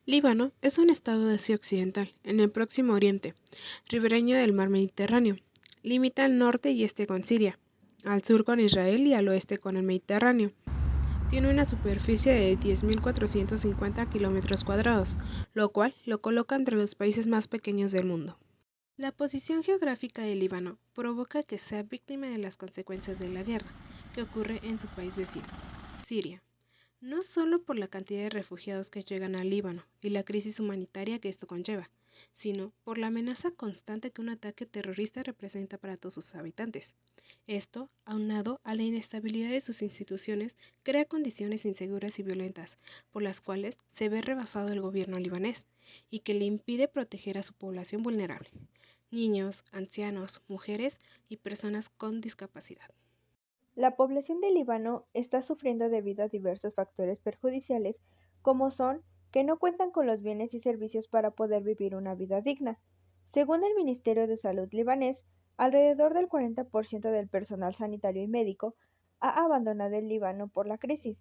Líbano es un estado de Asia Occidental, en el Próximo Oriente, ribereño del mar Mediterráneo. Limita al norte y este con Siria, al sur con Israel y al oeste con el Mediterráneo. Tiene una superficie de 10.450 kilómetros cuadrados, lo cual lo coloca entre los países más pequeños del mundo. La posición geográfica del Líbano provoca que sea víctima de las consecuencias de la guerra que ocurre en su país vecino, Siria, no solo por la cantidad de refugiados que llegan al Líbano y la crisis humanitaria que esto conlleva, sino por la amenaza constante que un ataque terrorista representa para todos sus habitantes. Esto, aunado a la inestabilidad de sus instituciones, crea condiciones inseguras y violentas, por las cuales se ve rebasado el gobierno libanés y que le impide proteger a su población vulnerable, niños, ancianos, mujeres y personas con discapacidad. La población del Líbano está sufriendo debido a diversos factores perjudiciales, como son que no cuentan con los bienes y servicios para poder vivir una vida digna. Según el Ministerio de Salud libanés, alrededor del 40% del personal sanitario y médico ha abandonado el Líbano por la crisis.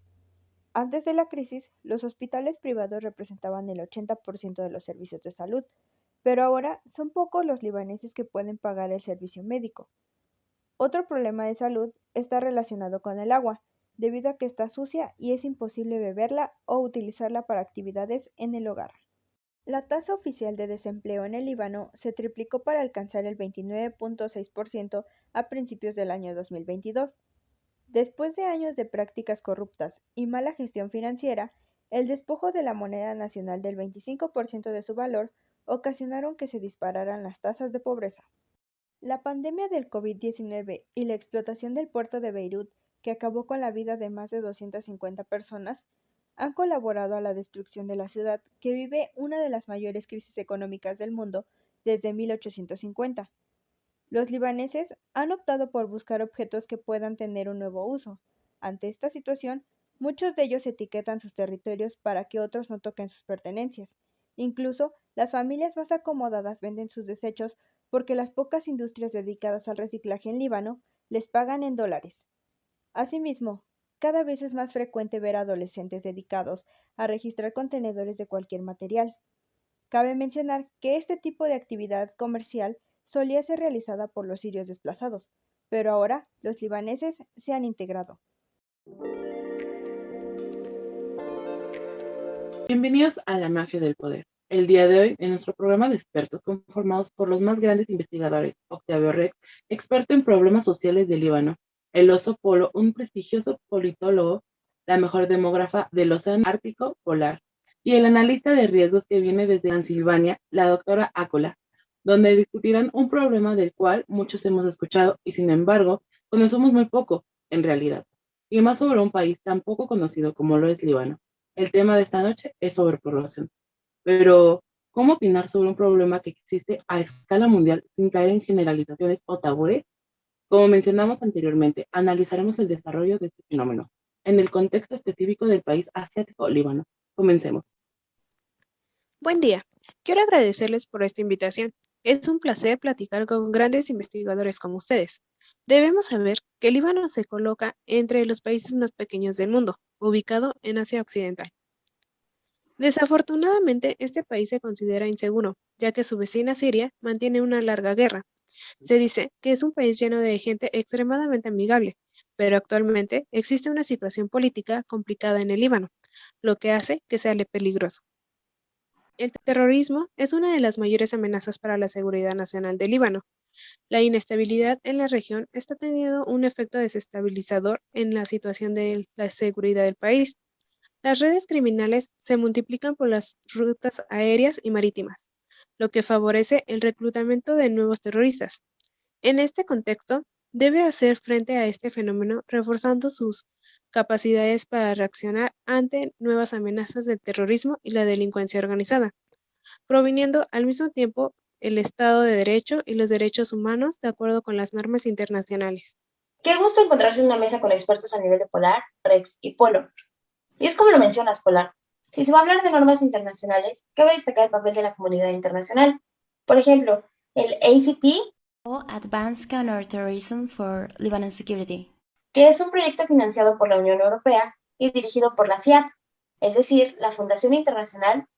Antes de la crisis, los hospitales privados representaban el 80% de los servicios de salud, pero ahora son pocos los libaneses que pueden pagar el servicio médico. Otro problema de salud está relacionado con el agua, debido a que está sucia y es imposible beberla o utilizarla para actividades en el hogar. La tasa oficial de desempleo en el Líbano se triplicó para alcanzar el 29.6% a principios del año 2022. Después de años de prácticas corruptas y mala gestión financiera, el despojo de la moneda nacional del 25% de su valor ocasionaron que se dispararan las tasas de pobreza. La pandemia del COVID-19 y la explotación del puerto de Beirut, que acabó con la vida de más de 250 personas, han colaborado a la destrucción de la ciudad, que vive una de las mayores crisis económicas del mundo desde 1850. Los libaneses han optado por buscar objetos que puedan tener un nuevo uso. Ante esta situación, muchos de ellos etiquetan sus territorios para que otros no toquen sus pertenencias. Incluso, las familias más acomodadas venden sus desechos porque las pocas industrias dedicadas al reciclaje en Líbano les pagan en dólares. Asimismo, cada vez es más frecuente ver adolescentes dedicados a registrar contenedores de cualquier material. Cabe mencionar que este tipo de actividad comercial solía ser realizada por los sirios desplazados, pero ahora los libaneses se han integrado. Bienvenidos a La Magia del Poder. El día de hoy, en nuestro programa de expertos conformados por los más grandes investigadores, Octavio Rex, experto en problemas sociales del Líbano, el oso Polo, un prestigioso politólogo, la mejor demógrafa del Océano Ártico Polar, y el analista de riesgos que viene desde Transilvania, la doctora Ácola, donde discutirán un problema del cual muchos hemos escuchado y sin embargo conocemos muy poco, en realidad, y más sobre un país tan poco conocido como lo es Líbano. El tema de esta noche es sobrepoblación. Pero, ¿cómo opinar sobre un problema que existe a escala mundial sin caer en generalizaciones o tabúes? Como mencionamos anteriormente, analizaremos el desarrollo de este fenómeno en el contexto específico del país asiático Líbano. Comencemos. Buen día. Quiero agradecerles por esta invitación. Es un placer platicar con grandes investigadores como ustedes. Debemos saber que el Líbano se coloca entre los países más pequeños del mundo, ubicado en Asia Occidental. Desafortunadamente, este país se considera inseguro, ya que su vecina Siria mantiene una larga guerra. Se dice que es un país lleno de gente extremadamente amigable, pero actualmente existe una situación política complicada en el Líbano, lo que hace que sea peligroso. El terrorismo es una de las mayores amenazas para la seguridad nacional del Líbano. La inestabilidad en la región está teniendo un efecto desestabilizador en la situación de la seguridad del país. Las redes criminales se multiplican por las rutas aéreas y marítimas, lo que favorece el reclutamiento de nuevos terroristas. En este contexto, debe hacer frente a este fenómeno reforzando sus capacidades para reaccionar ante nuevas amenazas del terrorismo y la delincuencia organizada, proviniendo al mismo tiempo el Estado de Derecho y los derechos humanos de acuerdo con las normas internacionales. Qué gusto encontrarse en una mesa con expertos a nivel de Polar, Rex y Polo. Y es como lo mencionas, Polar. Si se va a hablar de normas internacionales, cabe destacar el papel de la comunidad internacional. Por ejemplo, el ACT, o Advanced Counterterrorism for Lebanon Security, que es un proyecto financiado por la Unión Europea y dirigido por la FIAP, es decir, la Fundación Internacional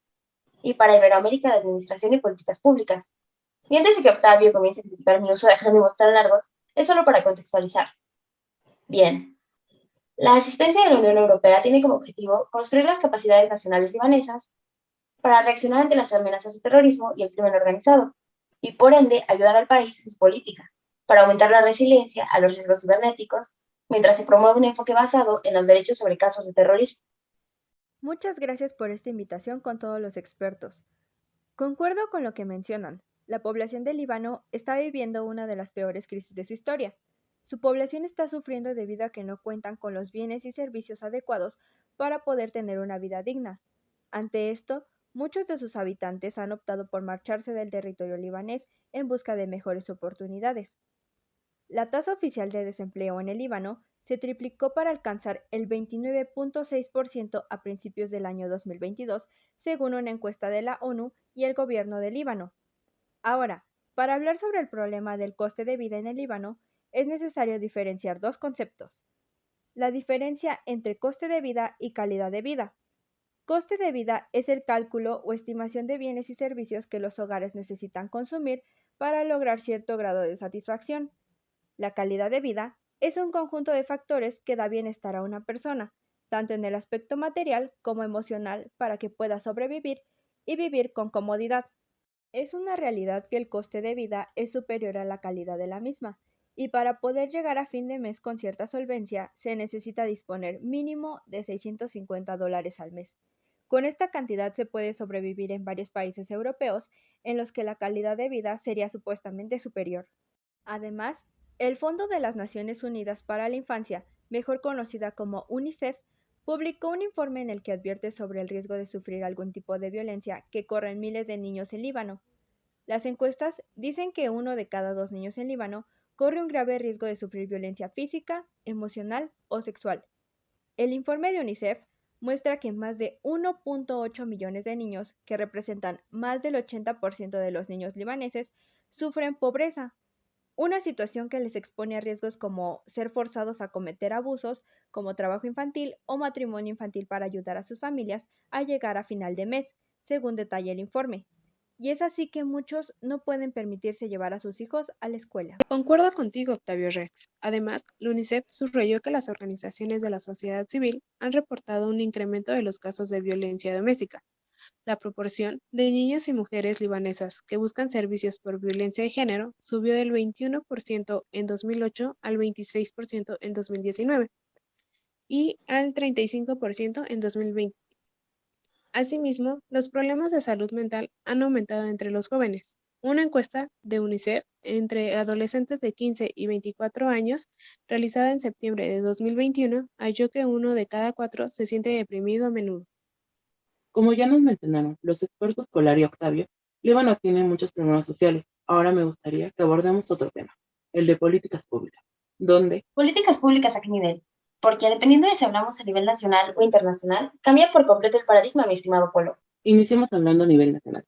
y para Iberoamérica de Administración y Políticas Públicas. Y antes de que Octavio comience a criticar mi uso de acrónimos tan largos, es solo para contextualizar. Bien, la asistencia de la Unión Europea tiene como objetivo construir las capacidades nacionales libanesas para reaccionar ante las amenazas de terrorismo y el crimen organizado, y por ende ayudar al país en su política, para aumentar la resiliencia a los riesgos cibernéticos, mientras se promueve un enfoque basado en los derechos sobre casos de terrorismo. Muchas gracias por esta invitación con todos los expertos. Concuerdo con lo que mencionan. La población del Líbano está viviendo una de las peores crisis de su historia. Su población está sufriendo debido a que no cuentan con los bienes y servicios adecuados para poder tener una vida digna. Ante esto, muchos de sus habitantes han optado por marcharse del territorio libanés en busca de mejores oportunidades. La tasa oficial de desempleo en el Líbano se triplicó para alcanzar el 29.6% a principios del año 2022, según una encuesta de la ONU y el gobierno del Líbano. Ahora, para hablar sobre el problema del coste de vida en el Líbano, es necesario diferenciar dos conceptos. La diferencia entre coste de vida y calidad de vida. Coste de vida es el cálculo o estimación de bienes y servicios que los hogares necesitan consumir para lograr cierto grado de satisfacción. La calidad de vida es un conjunto de factores que da bienestar a una persona, tanto en el aspecto material como emocional, para que pueda sobrevivir y vivir con comodidad. Es una realidad que el coste de vida es superior a la calidad de la misma, y para poder llegar a fin de mes con cierta solvencia se necesita disponer mínimo de $650 al mes. Con esta cantidad se puede sobrevivir en varios países europeos en los que la calidad de vida sería supuestamente superior. Además, el Fondo de las Naciones Unidas para la Infancia, mejor conocida como UNICEF, publicó un informe en el que advierte sobre el riesgo de sufrir algún tipo de violencia que corren miles de niños en Líbano. Las encuestas dicen que 1 de cada 2 niños en Líbano corre un grave riesgo de sufrir violencia física, emocional o sexual. El informe de UNICEF muestra que más de 1.8 millones de niños, que representan más del 80% de los niños libaneses, sufren pobreza, una situación que les expone a riesgos como ser forzados a cometer abusos, como trabajo infantil o matrimonio infantil para ayudar a sus familias a llegar a final de mes, según detalla el informe. Y es así que muchos no pueden permitirse llevar a sus hijos a la escuela. Concuerdo contigo, Octavio Rex. Además, la UNICEF subrayó que las organizaciones de la sociedad civil han reportado un incremento de los casos de violencia doméstica. La proporción de niñas y mujeres libanesas que buscan servicios por violencia de género subió del 21% en 2008 al 26% en 2019 y al 35% en 2020. Asimismo, los problemas de salud mental han aumentado entre los jóvenes. Una encuesta de UNICEF entre adolescentes de 15 y 24 años, realizada en septiembre de 2021, halló que 1 de cada 4 se siente deprimido a menudo. Como ya nos mencionaron los expertos Polar y Octavio, Líbano tiene muchos problemas sociales. Ahora me gustaría que abordemos otro tema, el de políticas públicas, donde ¿Políticas públicas a qué nivel? Porque dependiendo de si hablamos a nivel nacional o internacional, cambia por completo el paradigma, mi estimado Polo. iniciemos hablando a nivel nacional.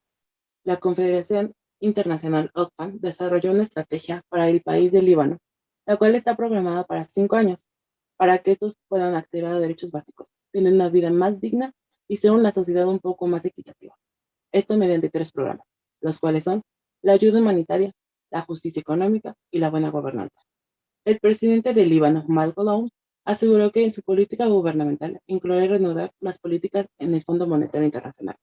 La Confederación Internacional OCPAN desarrolló una estrategia para el país del Líbano, la cual está programada para 5 años, para que estos puedan acceder a derechos básicos, tener una vida más digna y ser una sociedad un poco más equitativa. Esto mediante 3 programas, los cuales son la ayuda humanitaria, la justicia económica y la buena gobernanza. El presidente del Líbano, Malcolm Aoun, aseguró que en su política gubernamental incluye reanudar las políticas en el Fondo Monetario Internacional,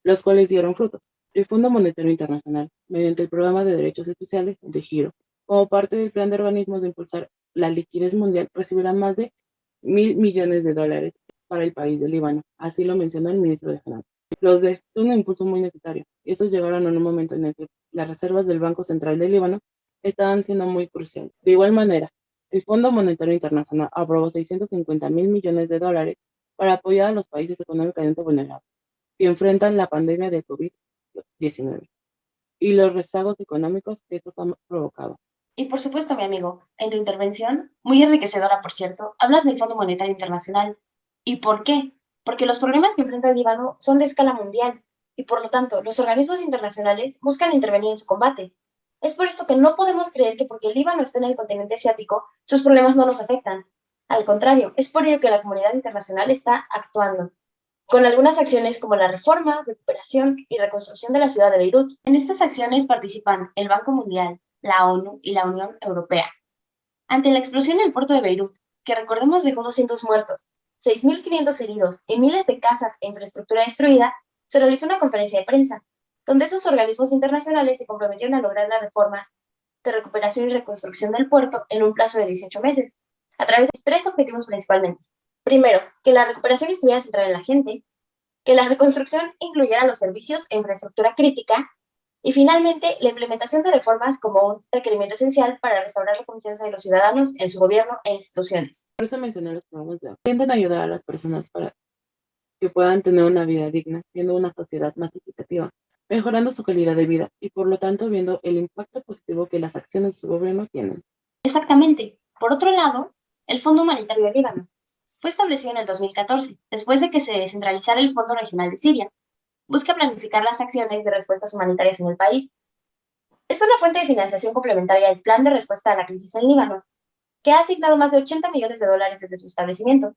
los cuales dieron frutos. El Fondo Monetario Internacional, mediante el Programa de Derechos Especiales de Giro, como parte del plan de organismos de impulsar la liquidez mundial, recibirá más de $1.000 millones para el país del Líbano. Así lo mencionó el ministro de Finanzas. Los de un impulso muy necesario. Estos llegaron en un momento en el que las reservas del Banco Central del Líbano estaban siendo muy cruciales. De igual manera, el Fondo Monetario Internacional aprobó $650 mil millones para apoyar a los países económicamente vulnerables que enfrentan la pandemia de COVID-19 y los rezagos económicos que estos han provocado. Y por supuesto, mi amigo, en tu intervención, muy enriquecedora por cierto, hablas del Fondo Monetario Internacional. ¿Y por qué? Porque los problemas que enfrenta el Líbano son de escala mundial y por lo tanto los organismos internacionales buscan intervenir en su combate. Es por esto que no podemos creer que porque el Líbano está en el continente asiático, sus problemas no nos afectan. Al contrario, es por ello que la comunidad internacional está actuando. con algunas acciones como la reforma, recuperación y reconstrucción de la ciudad de Beirut. En estas acciones participan el Banco Mundial, la ONU y la Unión Europea. Ante la explosión en el puerto de Beirut, que recordemos dejó 200 muertos, 6.500 heridos y miles de casas e infraestructura destruida, se realizó una conferencia de prensa, donde esos organismos internacionales se comprometieron a lograr la reforma de recuperación y reconstrucción del puerto en un plazo de 18 meses, a través de 3 objetivos principalmente. Primero, que la recuperación estuviera centrada en la gente, que la reconstrucción incluyera los servicios e infraestructura crítica, y finalmente, la implementación de reformas como un requerimiento esencial para restaurar la confianza de los ciudadanos en su gobierno e instituciones. Por eso mencioné los programas de apoyo. Intentan ayudar a las personas para que puedan tener una vida digna, siendo una sociedad más equitativa, mejorando su calidad de vida y por lo tanto viendo el impacto positivo que las acciones de su gobierno tienen. Exactamente. Por otro lado, el Fondo Humanitario del Líbano fue establecido en el 2014, después de que se descentralizara el Fondo Regional de Siria. Busca planificar las acciones de respuestas humanitarias en el país. Es una fuente de financiación complementaria al Plan de Respuesta a la Crisis en Líbano, que ha asignado más de 80 millones de dólares desde su establecimiento,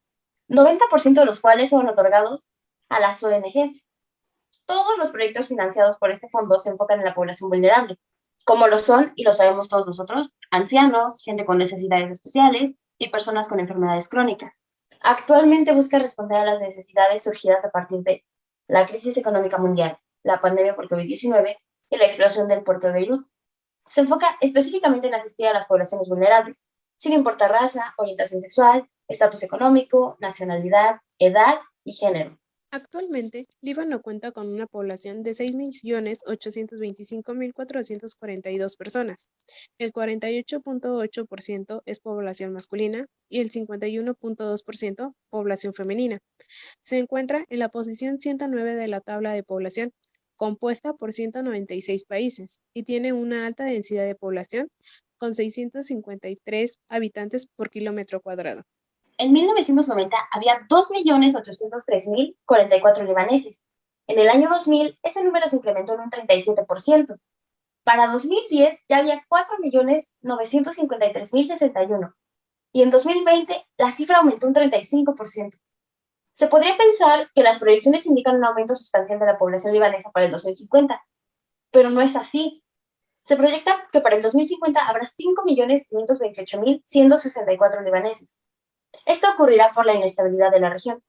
90% de los cuales fueron otorgados a las ONGs. Todos los proyectos financiados por este fondo se enfocan en la población vulnerable, como lo son, y lo sabemos todos nosotros, ancianos, gente con necesidades especiales y personas con enfermedades crónicas. Actualmente busca responder a las necesidades surgidas a partir de la crisis económica mundial, la pandemia por COVID-19 y la explosión del puerto de Beirut. Se enfoca específicamente en asistir a las poblaciones vulnerables, sin importar raza, orientación sexual, estatus económico, nacionalidad, edad y género. Actualmente, Líbano cuenta con una población de 6.825.442 personas. El 48.8% es población masculina y el 51.2% población femenina. Se encuentra en la posición 109 de la tabla de población, compuesta por 196 países, y tiene una alta densidad de población con 653 habitantes por kilómetro cuadrado. En 1990 había 2.803.044 libaneses. En el año 2000, ese número se incrementó en un 37%. Para 2010 ya había 4.953.061. Y en 2020 la cifra aumentó un 35%. Se podría pensar que las proyecciones indican un aumento sustancial de la población libanesa para el 2050, pero no es así. Se proyecta que para el 2050 habrá 5.528.164 libaneses. Esto ocurrirá por la inestabilidad de la región.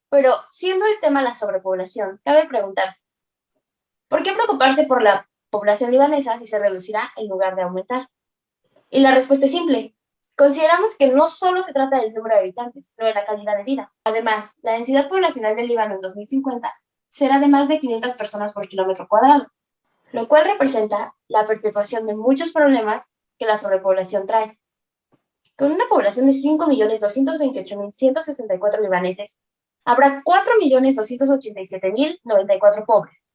Pero, siendo el tema la sobrepoblación, cabe preguntarse, ¿por qué preocuparse por la población libanesa si se reducirá en lugar de aumentar? Y la respuesta es simple. Consideramos que no solo se trata del número de habitantes, sino de la calidad de vida. Además, la densidad poblacional del Líbano en 2050 será de más de 500 personas por kilómetro cuadrado, lo cual representa la perpetuación de muchos problemas que la sobrepoblación trae. Con una población de 5.228.164 libaneses, habrá 4.287.094 pobres,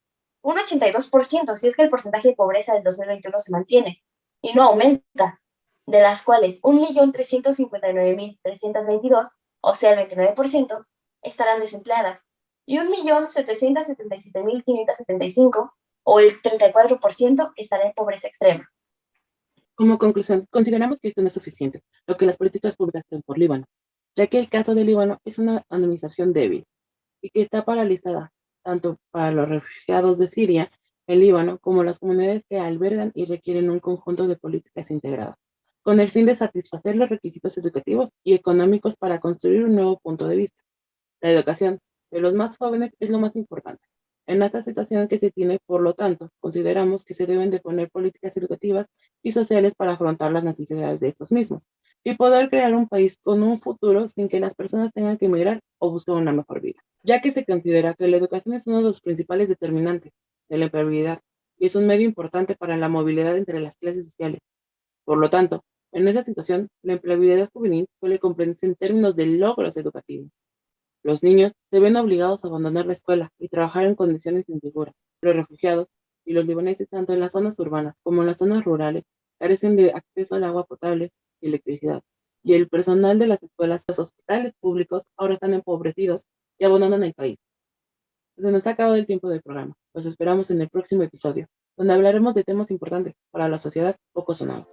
un 82% si es que el porcentaje de pobreza del 2021 se mantiene y no aumenta, de las cuales 1.359.322, o sea el 29%, estarán desempleadas y 1.777.575, o el 34%, estará en pobreza extrema. Como conclusión, consideramos que esto no es suficiente, lo que las políticas públicas hacen por Líbano, ya que el caso de Líbano es una administración débil y que está paralizada, tanto para los refugiados de Siria, el Líbano, como las comunidades que albergan y requieren un conjunto de políticas integradas, con el fin de satisfacer los requisitos educativos y económicos para construir un nuevo punto de vista. La educación de los más jóvenes es lo más importante. En esta situación que se tiene, por lo tanto, consideramos que se deben de poner políticas educativas y sociales para afrontar las necesidades de estos mismos y poder crear un país con un futuro sin que las personas tengan que emigrar o buscar una mejor vida, ya que se considera que la educación es uno de los principales determinantes de la empleabilidad y es un medio importante para la movilidad entre las clases sociales. Por lo tanto, en esta situación, la empleabilidad juvenil suele comprenderse en términos de logros educativos. Los niños se ven obligados a abandonar la escuela y trabajar en condiciones inseguras. Los refugiados y los libaneses, tanto en las zonas urbanas como en las zonas rurales, carecen de acceso al agua potable y electricidad. Y el personal de las escuelas, los hospitales públicos, ahora están empobrecidos y abandonan el país. Se nos ha acabado el tiempo del programa. Los esperamos en el próximo episodio, donde hablaremos de temas importantes para la sociedad poco sonados.